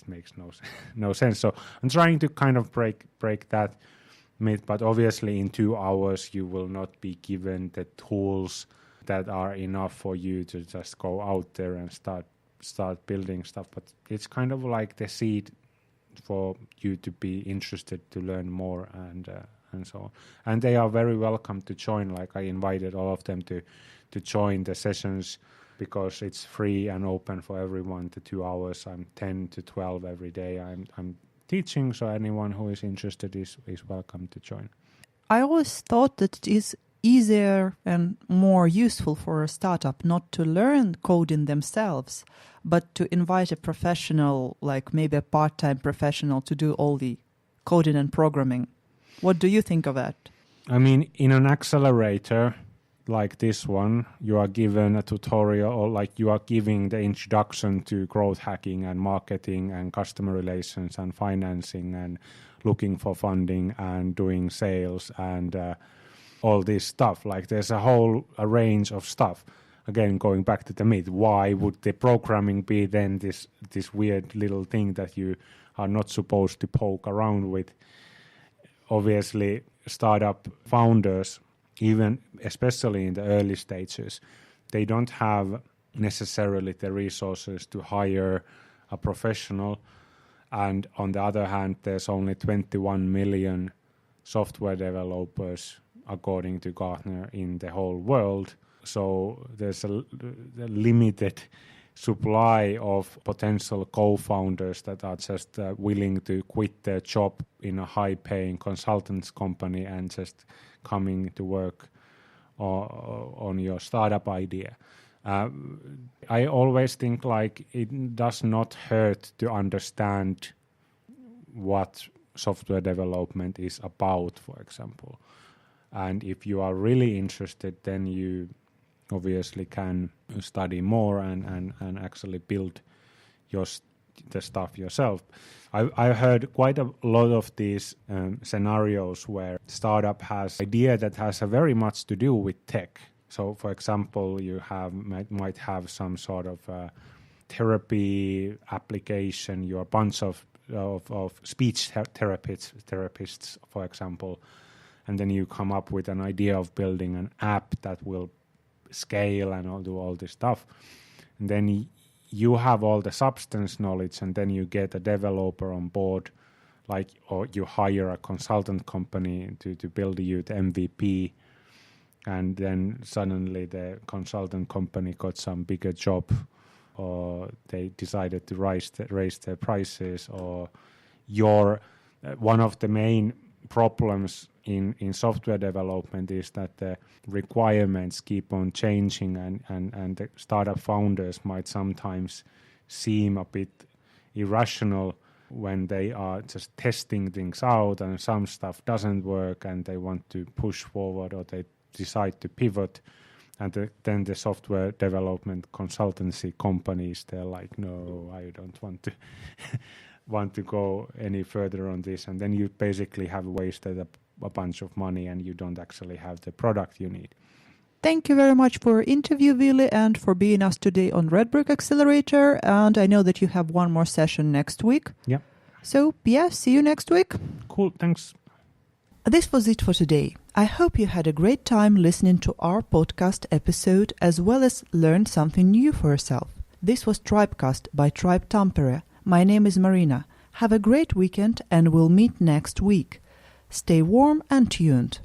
makes no sense. So I'm trying to kind of break that myth, but obviously in 2 hours you will not be given the tools that are enough for you to just go out there and start building stuff. But it's kind of like the seed for you to be interested to learn more and so on. And they are very welcome to join. Like I invited all of them to join the sessions because it's free and open for everyone. The 2 hours, I'm 10 to 12 every day. I'm teaching, so anyone who is interested is welcome to join. I always thought that it is easier and more useful for a startup not to learn coding themselves, but to invite a professional, like maybe a part-time professional, to do all the coding and programming. What do you think of that? I mean, in an accelerator like this one, you are given a tutorial, or like you are giving the introduction to growth hacking and marketing and customer relations and financing and looking for funding and doing sales and all this stuff. Like there's a range of stuff. Again, going back to the myth, why would the programming be then this weird little thing that you are not supposed to poke around with? Obviously, startup founders, even especially in the early stages, they don't have necessarily the resources to hire a professional. And on the other hand, there's only 21 million software developers, according to Gartner, in the whole world. So there's a limited supply of potential co-founders that are just willing to quit their job in a high-paying consultants company and just coming to work on your startup idea. I always think like it does not hurt to understand what software development is about, for example. And if you are really interested, then you obviously can study more and actually build the stuff yourself. I heard quite a lot of these scenarios where startup has idea that has very much to do with tech. So, for example, you might have some sort of therapy application. You're a bunch of speech therapists, for example, and then you come up with an idea of building an app that will scale and do all this stuff. And then you have all the substance knowledge, and then you get a developer on board, or you hire a consultant company to build you the MVP. And then suddenly the consultant company got some bigger job, or they decided to raise their prices, or one of the main problems in software development is that the requirements keep on changing, and the startup founders might sometimes seem a bit irrational when they are just testing things out and some stuff doesn't work and they want to push forward, or they decide to pivot, and then the software development consultancy companies, they're like, no, I don't want to go any further on this, and then you basically have wasted a bunch of money and you don't actually have the product you need. Thank you very much for your interview, Ville, and for being us today on Red Brick Accelerator. And I know that you have one more session next week. Yeah. So, see you next week. Cool, thanks. This was it for today. I hope you had a great time listening to our podcast episode as well as learned something new for yourself. This was Tribecast by Tribe Tampere. My name is Marina. Have a great weekend and we'll meet next week. Stay warm and tuned.